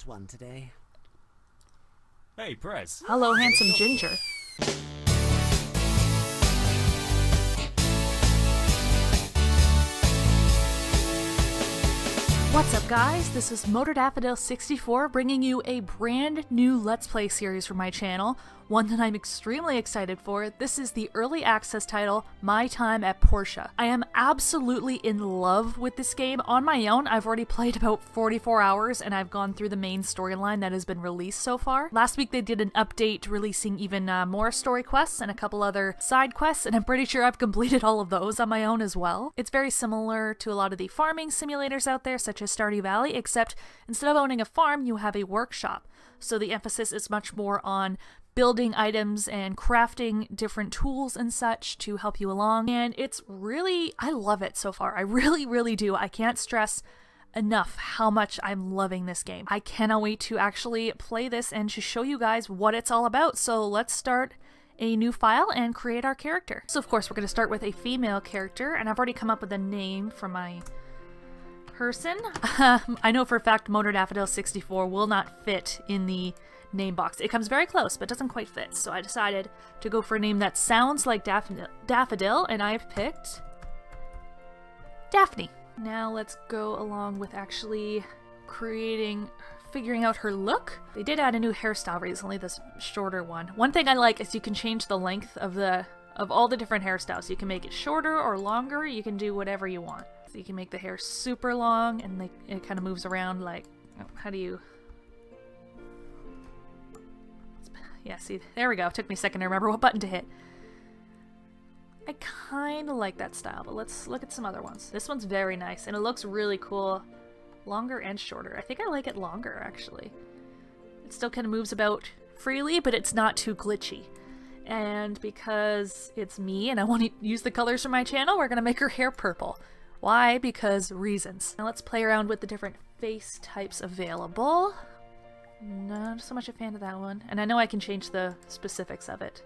last one today. Hey, Prez. Hello, handsome ginger. What's up, guys? This is Daffodil64 bringing you a brand new Let's Play series for my channel, one that I'm extremely excited for. This is the early access title, My Time at Portia. I am absolutely in love with this game. On my own, I've already played about 44 hours and I've gone through the main storyline that has been released so far. Last week they did an update releasing even more story quests and a couple other side quests, and I'm pretty sure I've completed all of those on my own as well. It's very similar to a lot of the farming simulators out there, such as Stardew Valley, except instead of owning a farm, you have a workshop. So the emphasis is much more on building items and crafting different tools and such to help you along. And it's really, I love it so far. I really do. I can't stress enough how much I'm loving this game. I cannot wait to actually play this and to show you guys what it's all about. So let's start a new file and create our character. So of course we're going to start with a female character, and I've already come up with a name for my person. I know for a fact Daffodil64 will not fit in the name box. It comes very close, but doesn't quite fit. So I decided to go for a name that sounds like Daffodil, and I've picked Daphne. Now let's go along with actually figuring out her look. They did add a new hairstyle recently, this shorter one. One thing I like is you can change the length of all the different hairstyles. You can make it shorter or longer. You can do whatever you want. So you can make the hair super long, and it kind of moves around like, how do you... Yeah, see, there we go. It took me a second to remember what button to hit. I kind of like that style, but let's look at some other ones. This one's very nice, and it looks really cool. Longer and shorter. I think I like it longer, actually. It still kind of moves about freely, but it's not too glitchy. And because it's me and I want to use the colors from my channel, we're going to make her hair purple. Why? Because reasons. Now let's play around with the different face types available. Not so much a fan of that one. And I know I can change the specifics of it.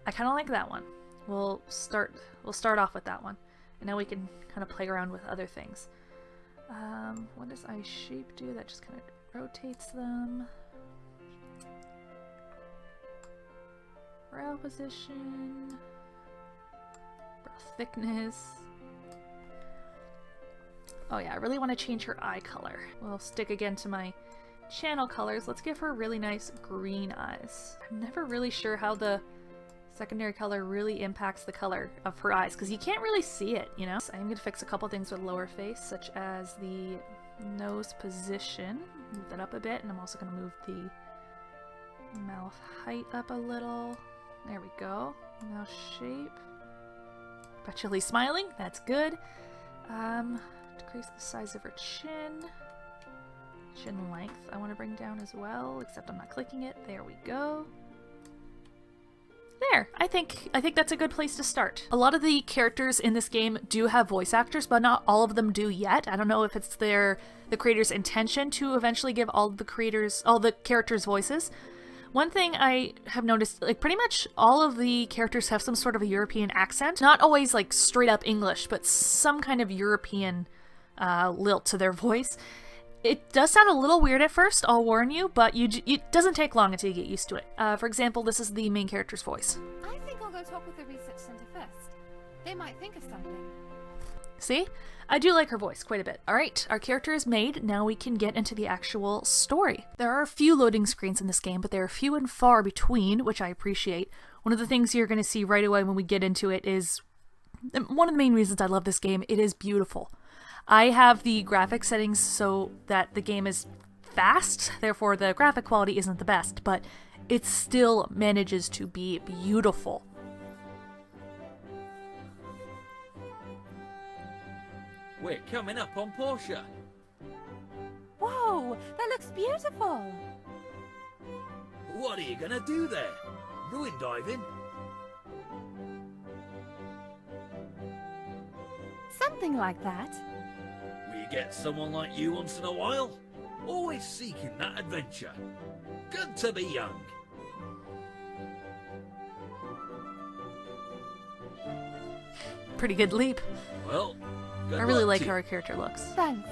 I kind of like that one. We'll start off with that one. And now we can kind of play around with other things. What does eye shape do? That just kind of rotates them. Brow position. Brow thickness. Oh yeah, I really want to change her eye color. We'll stick again to my channel colors. Let's give her really nice green eyes. I'm never really sure how the secondary color really impacts the color of her eyes, because you can't really see it, you know? So I'm going to fix a couple things with lower face, such as the nose position. Move that up a bit, and I'm also going to move the mouth height up a little. There we go. Mouth shape. Perpetually smiling. That's good. Decrease the size of her chin. Chin length I want to bring down as well, except I'm not clicking it. There we go. There. I think that's a good place to start. A lot of the characters in this game do have voice actors, but not all of them do yet. I don't know if it's the creator's intention to eventually give all the characters voices. One thing I have noticed, like, pretty much all of the characters have some sort of a European accent. Not always like straight up English, but some kind of European lilt to their voice. It does sound a little weird at first, I'll warn you, but it doesn't take long until you get used to it. For example, this is the main character's voice. I think I'll go talk with the research center first. They might think of something. See? I do like her voice quite a bit. Alright, our character is made, now we can get into the actual story. There are a few loading screens in this game, but they are few and far between, which I appreciate. One of the things you're going to see right away when we get into it is one of the main reasons I love this game. It is beautiful. I have the graphic settings so that the game is fast, therefore the graphic quality isn't the best, but it still manages to be beautiful. We're coming up on Portia. Whoa, that looks beautiful. What are you gonna do there? Ruin diving? Something like that. We get someone like you once in a while. Always seeking that adventure. Good to be young. Pretty good leap. Well, good I really luck like to how you. our character looks. Thanks.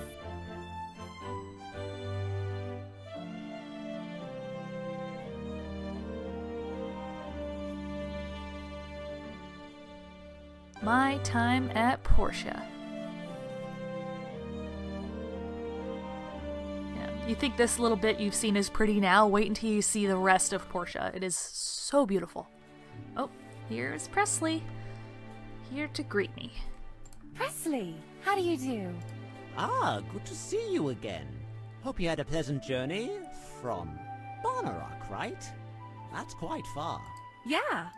My Time at Portia. Yeah, you think this little bit you've seen is pretty now? Wait until you see the rest of Portia. It is so beautiful. Oh, here's Presley. Here to greet me. Presley, how do you do? Ah, good to see you again. Hope you had a pleasant journey from Bonnerock, right? That's quite far. Yeah.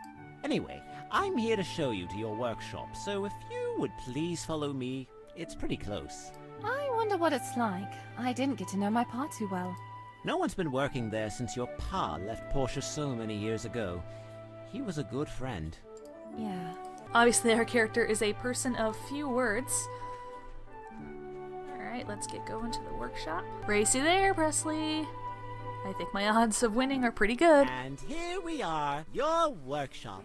Anyway, I'm here to show you to your workshop, so if you would please follow me, it's pretty close. I wonder what it's like. I didn't get to know my pa too well. No one's been working there since your pa left Portia so many years ago. He was a good friend. Yeah. Obviously, our character is a person of few words. Alright, let's get going to the workshop. Race you there, Presley. I think my odds of winning are pretty good. And here we are, your workshop.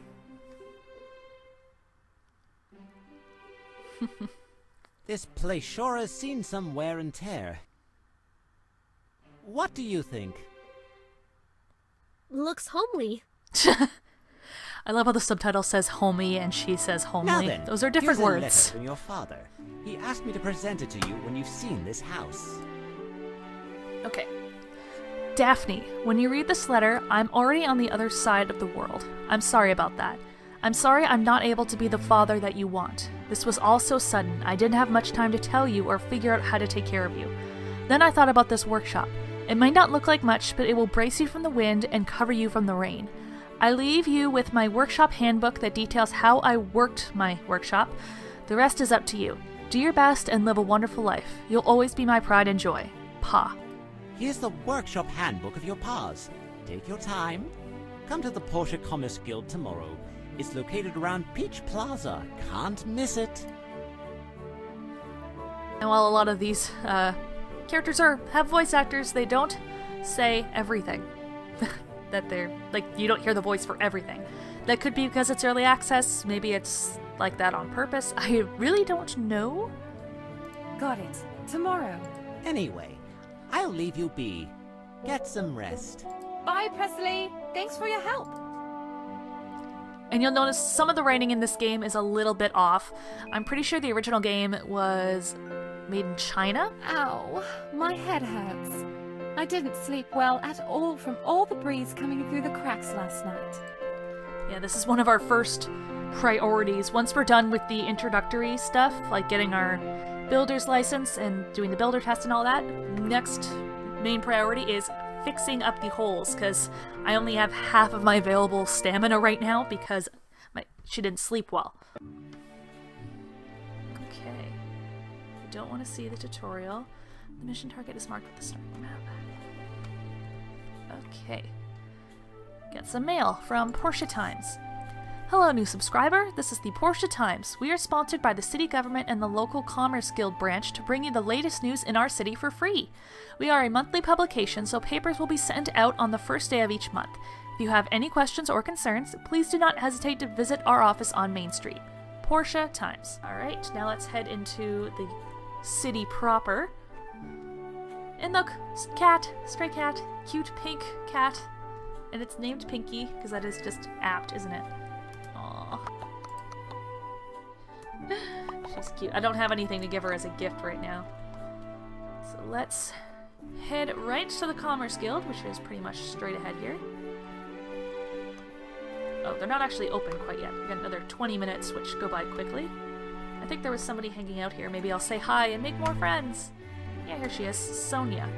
This place sure has seen some wear and tear. What do you think? Looks homely. I love how the subtitle says homey and she says Now homely. then, Those are different here's a letter words. from your father. He asked me to present it to you when you've seen this house. Okay. Daphne, when you read this letter, I'm already on the other side of the world. I'm sorry about that. I'm sorry I'm not able to be the father that you want. This was all so sudden. I didn't have much time to tell you or figure out how to take care of you. Then I thought about this workshop. It might not look like much, but it will brace you from the wind and cover you from the rain. I leave you with my workshop handbook that details how I worked my workshop. The rest is up to you. Do your best and live a wonderful life. You'll always be my pride and joy. Pa. Here's the workshop handbook of your pa's. Take your time. Come to the Portia Commerce Guild tomorrow. It's located around Peach Plaza. Can't miss it. And while a lot of these characters have voice actors, they don't say everything. That they're like, you don't hear the voice for everything. That could be because it's early access. Maybe it's like that on purpose. I really don't know. Got it. Tomorrow. Anyway, I'll leave you be. Get some rest. Bye, Presley. Thanks for your help. And you'll notice some of the writing in this game is a little bit off. I'm pretty sure the original game was made in China. Ow, my head hurts. I didn't sleep well at all from all the breeze coming through the cracks last night. Yeah, this is one of our first priorities. Once we're done with the introductory stuff, like getting our builder's license and doing the builder test and all that, next main priority is fixing up the holes, because I only have half of my available stamina right now because she didn't sleep well. Okay. I don't want to see the tutorial. The mission target is marked with the starting map. Okay. Get some mail from Portia Times. Hello, new subscriber. This is the Portia Times. We are sponsored by the city government and the local Commerce Guild branch to bring you the latest news in our city for free. We are a monthly publication, so papers will be sent out on the first day of each month. If you have any questions or concerns, please do not hesitate to visit our office on Main Street. Portia Times. Alright, now let's head into the city proper. And look, cat, stray cat, cute pink cat. And it's named Pinky, because that is just apt, isn't it? Aww. She's cute. I don't have anything to give her as a gift right now. So let's head right to the Commerce Guild, which is pretty much straight ahead here. Oh, they're not actually open quite yet. We've got another 20 minutes, which go by quickly. I think there was somebody hanging out here. Maybe I'll say hi and make more friends. Yeah, here she is, Sonia.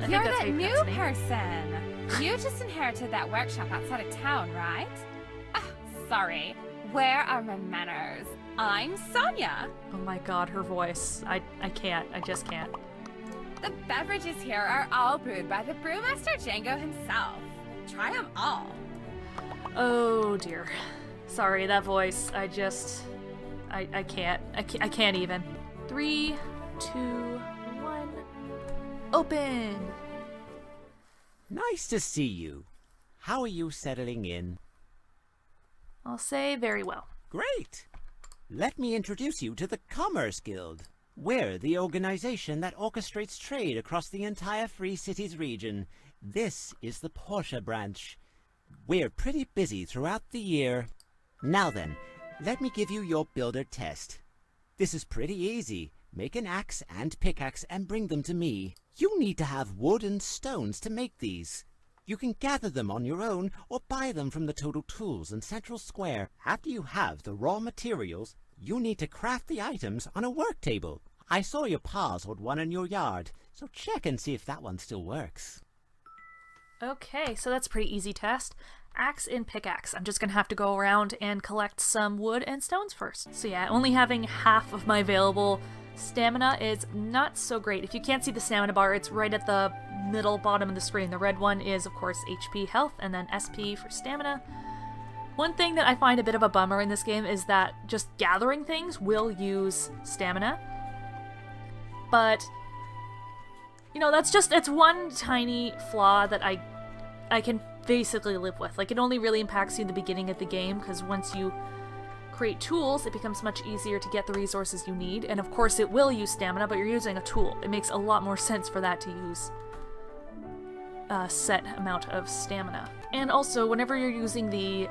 I You're think that's how that you new pronounce her name. person. You just inherited that workshop outside of town, right? Ah, sorry. Where are my manners? I'm Sonia. Oh my god, her voice. I can't. I just can't. The beverages here are all brewed by the brewmaster Django himself. Try them all. Oh dear. Sorry, that voice. I can't. I can't even. 3, 2, 1. Open! Nice to see you. How are you settling in? I'll say very well. Great! Let me introduce you to the Commerce Guild. We're the organization that orchestrates trade across the entire Free Cities region. This is the Portia branch. We're pretty busy throughout the year. Now then, Let me give you your builder test. This is pretty easy. Make an axe and pickaxe and bring them to me. You need to have wood and stones to make these. You can gather them on your own or buy them from the Total Tools in Central Square. After you have the raw materials, you need to craft the items on a work table. I saw your pa's hold one in your yard, so check and see if that one still works. Okay, so that's a pretty easy test. Axe and pickaxe. I'm just gonna have to go around and collect some wood and stones first. So yeah, only having half of my available stamina is not so great. If you can't see the stamina bar, it's right at the middle bottom of the screen. The red one is, of course, HP health, and then SP for stamina. One thing that I find a bit of a bummer in this game is that just gathering things will use stamina. But, you know, it's one tiny flaw that I can basically live with. Like, it only really impacts you in the beginning of the game, because once you create tools, it becomes much easier to get the resources you need. And of course it will use stamina, but you're using a tool. It makes a lot more sense for that to use a set amount of stamina. And also, whenever you're using the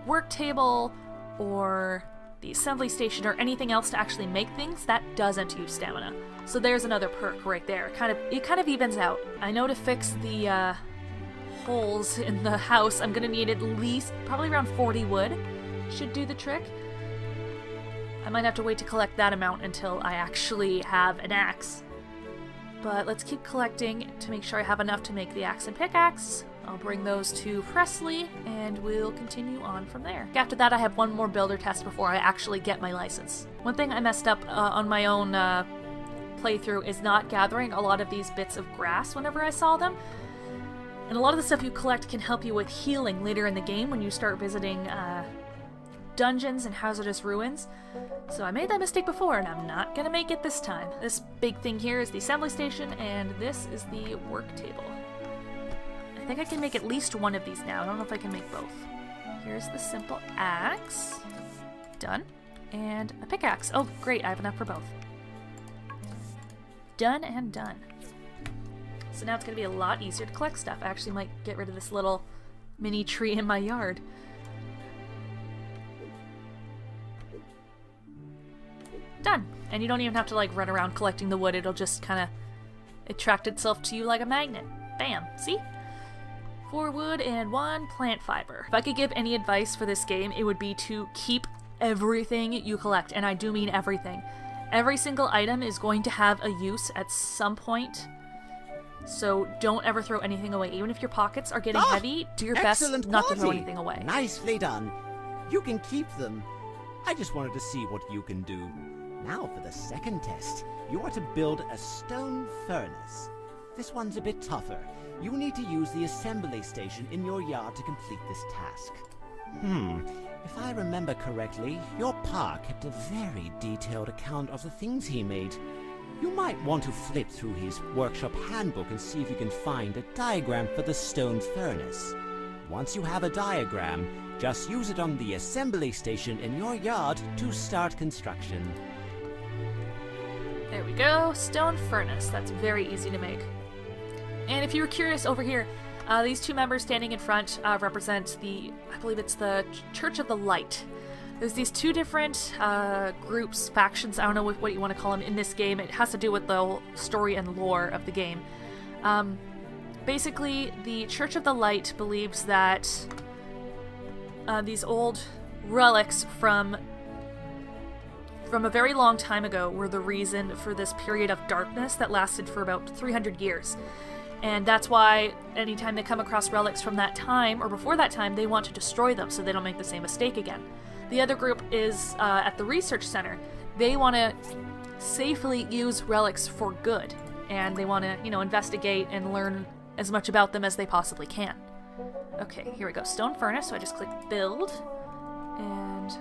work table or the assembly station or anything else to actually make things, that doesn't use stamina. So there's another perk right there. It kind of evens out. I know to fix the holes in the house, I'm gonna need at least probably around 40 wood. Should do the trick. I might have to wait to collect that amount until I actually have an axe. But let's keep collecting to make sure I have enough to make the axe and pickaxe. I'll bring those to Presley, and we'll continue on from there. After that, I have one more builder test before I actually get my license. One thing I messed up on my own playthrough is not gathering a lot of these bits of grass whenever I saw them. And a lot of the stuff you collect can help you with healing later in the game when you start visiting dungeons and hazardous ruins. So I made that mistake before, and I'm not gonna make it this time. This big thing here is the assembly station, and this is the work table. I think I can make at least one of these now. I don't know if I can make both. Here's the simple axe. Done. And a pickaxe. Oh, great, I have enough for both. Done and done. So now it's gonna be a lot easier to collect stuff. I actually might get rid of this little mini tree in my yard. Done. And you don't even have to like run around collecting the wood. It'll just kind of attract itself to you like a magnet. Bam. See? 4 wood and 1 plant fiber. If I could give any advice for this game, it would be to keep everything you collect. And I do mean everything. Every single item is going to have a use at some point. So don't ever throw anything away. Even if your pockets are getting heavy, do your best not to throw anything away. Nicely done. You can keep them. I just wanted to see what you can do. Now for the second test. You are to build a stone furnace. This one's a bit tougher. You need to use the assembly station in your yard to complete this task. If I remember correctly, your pa kept a very detailed account of the things he made. You might want to flip through his workshop handbook and see if you can find a diagram for the stone furnace. Once you have a diagram, just use it on the assembly station in your yard to start construction. There we go, stone furnace. That's very easy to make. And if you were curious over here, these two members standing in front represent I believe it's the Church of the Light. There's these two different groups, factions, I don't know what you want to call them in this game. It has to do with the whole story and lore of the game. Basically, the Church of the Light believes that these old relics from a very long time ago were the reason for this period of darkness that lasted for about 300 years. And that's why anytime they come across relics from that time, or before that time, they want to destroy them so they don't make the same mistake again. The other group is at the research center. They want to safely use relics for good, and they want to, investigate and learn as much about them as they possibly can. Okay, here we go. Stone furnace, so I just click build, and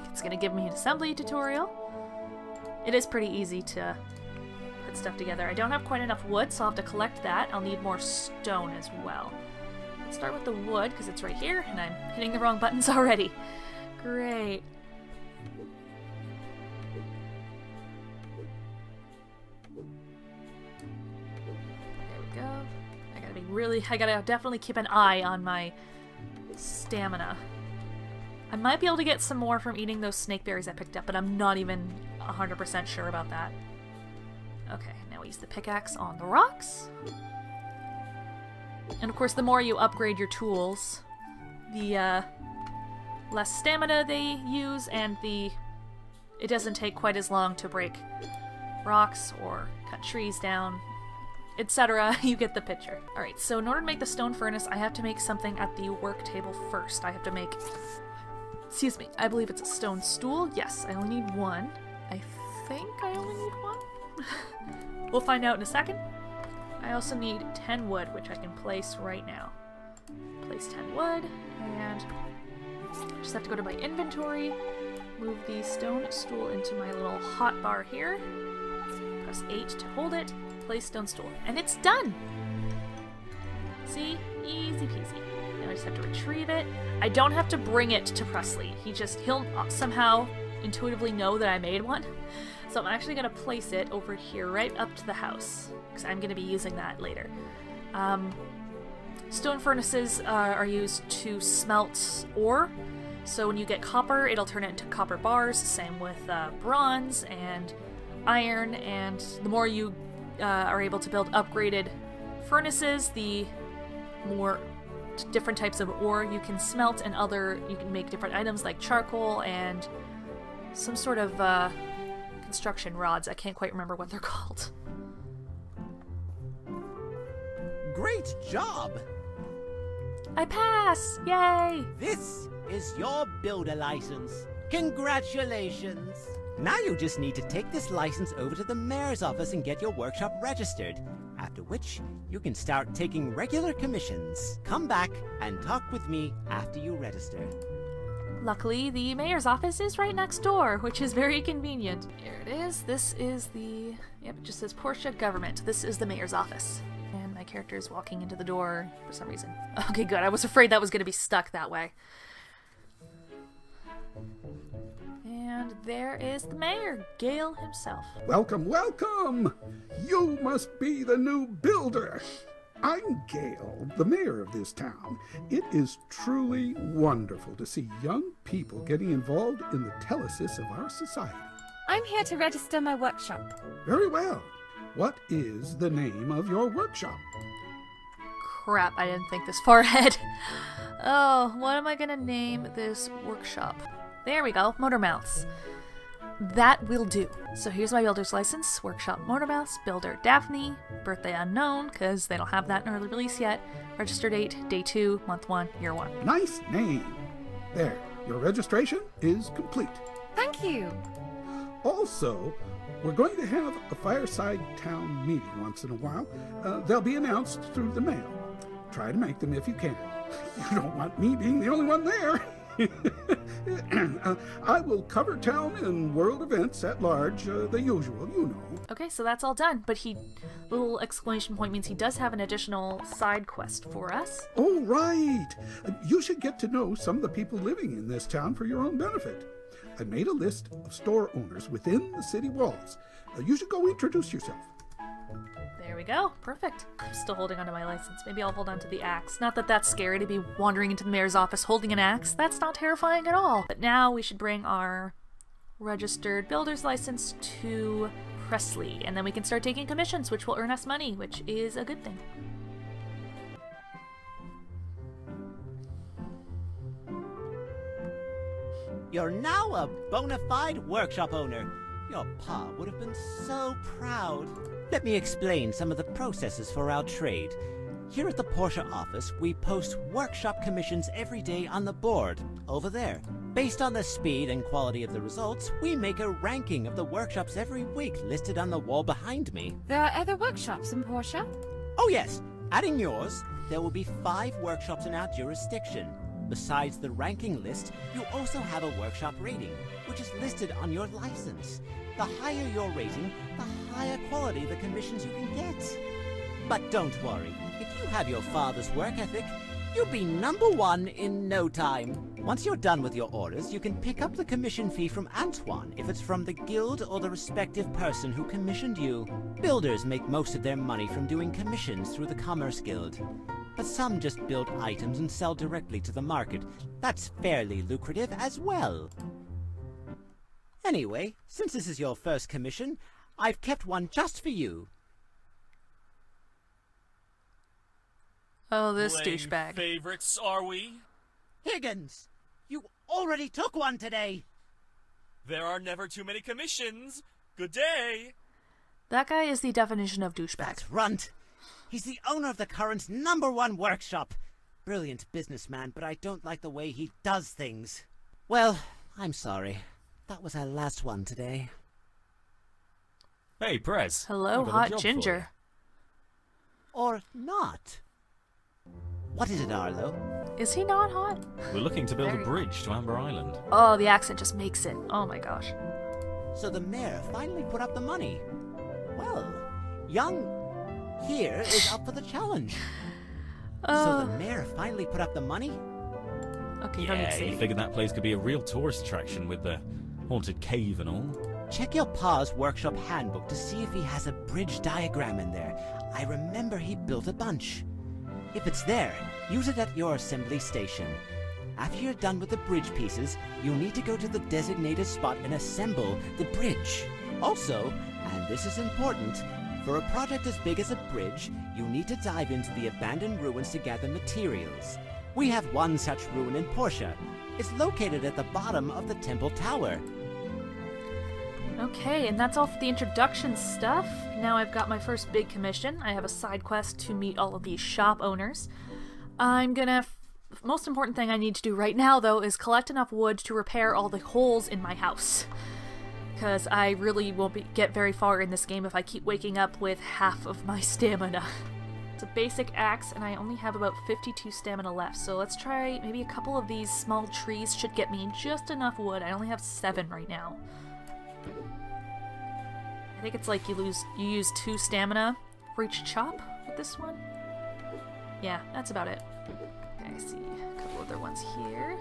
it's going to give me an assembly tutorial. It is pretty easy to put stuff together. I don't have quite enough wood, so I'll have to collect that. I'll need more stone as well. Let's start with the wood, because it's right here, and I'm hitting the wrong buttons already. Great. There we go. I gotta definitely keep an eye on my stamina. I might be able to get some more from eating those snake berries I picked up, but I'm not even 100% sure about that. Okay, now we use the pickaxe on the rocks. And of course, the more you upgrade your tools, the less stamina they use, and it doesn't take quite as long to break rocks or cut trees down, etc. You get the picture. Alright, so in order to make the stone furnace, I have to make something at the work table first. I have to make, excuse me, I believe it's a stone stool. Yes, I only need one. I think I only need one. We'll find out in a second. I also need 10 wood, which I can place right now. Place 10 wood, and just have to go to my inventory, move the stone stool into my little hot bar here, press 8 to hold it, place stone stool, and it's done! See? Easy peasy. Now I just have to retrieve it. I don't have to bring it to Presley. He'll somehow intuitively know that I made one. So I'm actually going to place it over here, right up to the house, because I'm going to be using that later. Stone furnaces are used to smelt ore. So when you get copper, it'll turn it into copper bars. Same with bronze and iron. And the more you are able to build upgraded furnaces, the more different types of ore you can smelt, and you can make different items like charcoal and some sort of construction rods. I can't quite remember what they're called. Great job! I pass! Yay! This is your builder license. Congratulations! Now you just need to take this license over to the mayor's office and get your workshop registered. After which, you can start taking regular commissions. Come back and talk with me after you register. Luckily, the mayor's office is right next door, which is very convenient. Here it is. This is the... Yep, it just says Portia Government. This is the mayor's office. And my character is walking into the door for some reason. Okay, good. I was afraid that was going to be stuck that way. And there is the mayor, Gale himself. Welcome, welcome! You must be the new builder. I'm Gale, the mayor of this town. It is truly wonderful to see young people getting involved in the telesis of our society. I'm here to register my workshop. Very well. What is the name of your workshop? Crap, I didn't think this far ahead. Oh, what am I gonna name this workshop? There we go, Motormouths. That will do. So here's my builder's license. Workshop Motormouths, builder Daphne, birthday unknown, because they don't have that in early release yet. Register date, day 2, month 1, year 1. Nice name. There, your registration is complete. Thank you. Also, we're going to have a fireside town meeting once in a while. They'll be announced through the mail. Try to make them if you can. You don't want me being the only one there. I will cover town and world events at large, the usual, you know. Okay, so that's all done, but little exclamation point means he does have an additional side quest for us. Oh, right. You should get to know some of the people living in this town for your own benefit. I made a list of store owners within the city walls. You should go introduce yourself. There we go. Perfect. I'm still holding onto my license. Maybe I'll hold on to the axe. Not that that's scary to be wandering into the mayor's office holding an axe. That's not terrifying at all. But now we should bring our registered builder's license to Presley, and then we can start taking commissions, which will earn us money, which is a good thing. You're now a bona fide workshop owner. Your pa would have been so proud. Let me explain some of the processes for our trade. Here at the Portia office, we post workshop commissions every day on the board, over there. Based on the speed and quality of the results, we make a ranking of the workshops every week listed on the wall behind me. There are other workshops in Portia? Oh yes, adding yours, there will be 5 workshops in our jurisdiction. Besides the ranking list, you also have a workshop rating, which is listed on your license. The higher your rating, the higher quality the commissions you can get. But don't worry, if you have your father's work ethic, You'll be #1 in no time. Once you're done with your orders, you can pick up the commission fee from Antoine if it's from the guild or the respective person who commissioned you. Builders make most of their money from doing commissions through the Commerce Guild. But some just build items and sell directly to the market. That's fairly lucrative as well. Anyway, since this is your first commission, I've kept one just for you. Oh, this Playing douchebag. favorites, are we? Higgins, you already took one today. There are never too many commissions. Good day. That guy is the definition of douchebag. That's Runt. He's the owner of the current #1 workshop. Brilliant businessman, but I don't like the way he does things. Well, I'm sorry. That was our last one today. Hey, Prez. Hello, I've got a hot job for ginger. Or not. What is it, Arlo? Is he not hot? you. We're looking to build Very- a bridge to Amber Island. Oh, the accent just makes it. Oh my gosh. So the mayor finally put up the money. Well, young here is up for the challenge. So the mayor finally put up the money? Okay, you don't need Yeah, to he say. figured that place could be a real tourist attraction with the haunted cave and all. Check your pa's workshop handbook to see if he has a bridge diagram in there. I remember he built a bunch. If it's there, use it at your assembly station. After you're done with the bridge pieces, you'll need to go to the designated spot and assemble the bridge. Also, and this is important, for a project as big as a bridge, you need to dive into the abandoned ruins to gather materials. We have one such ruin in Portia. It's located at the bottom of the temple tower. Okay, and that's all for the introduction stuff. Now I've got my first big commission. I have a side quest to meet all of these shop owners. I'm gonna... most important thing I need to do right now, though, is collect enough wood to repair all the holes in my house. Because I really won't get very far in this game if I keep waking up with half of my stamina. It's a basic axe, and I only have about 52 stamina left, so let's try maybe a couple of these small trees should get me just enough wood. I only have 7 right now. I think it's like you use 2 stamina for each chop with this one. Yeah, that's about it. Okay, I see a couple other ones here.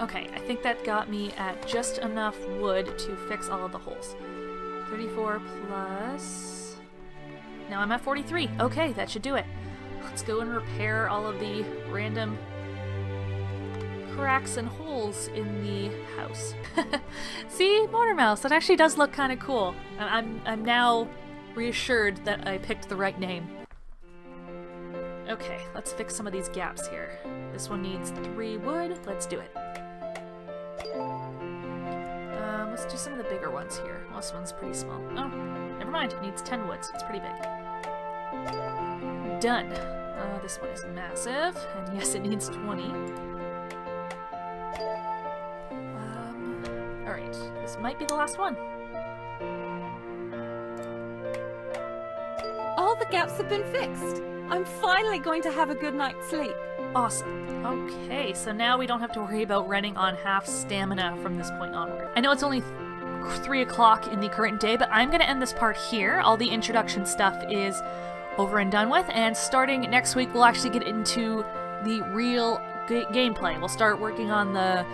Okay, I think that got me at just enough wood to fix all of the holes. 34 plus... Now I'm at 43. Okay, that should do it. Let's go and repair all of the random cracks and holes in the house. See, Motor Mouse, that actually does look kind of cool. I'm now reassured that I picked the right name. Okay, let's fix some of these gaps here. This one needs 3 wood. Let's do it. Let's do some of the bigger ones here. Well, this one's pretty small. Oh, never mind. It needs 10 wood, so it's pretty big. Done. This one is massive, and yes, it needs 20. Alright, this might be the last one. All the gaps have been fixed. I'm finally going to have a good night's sleep. Awesome. Okay, so now we don't have to worry about running on half stamina from this point onward. I know it's only 3 o'clock in the current day, but I'm going to end this part here. All the introduction stuff is over and done with, and starting next week, we'll actually get into the real gameplay. We'll start working on the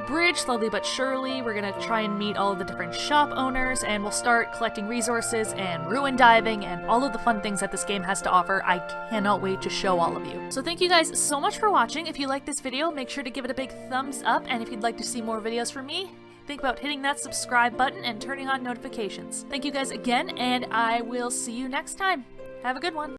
bridge slowly but surely. We're gonna try and meet all of the different shop owners, and we'll start collecting resources and ruin diving and all of the fun things that this game has to offer. I cannot wait to show all of you. So thank you guys so much for watching. If you like this video, make sure to give it a big thumbs up, and if you'd like to see more videos from me, think about hitting that subscribe button and turning on notifications. Thank you guys again, and I will see you next time. Have a good one.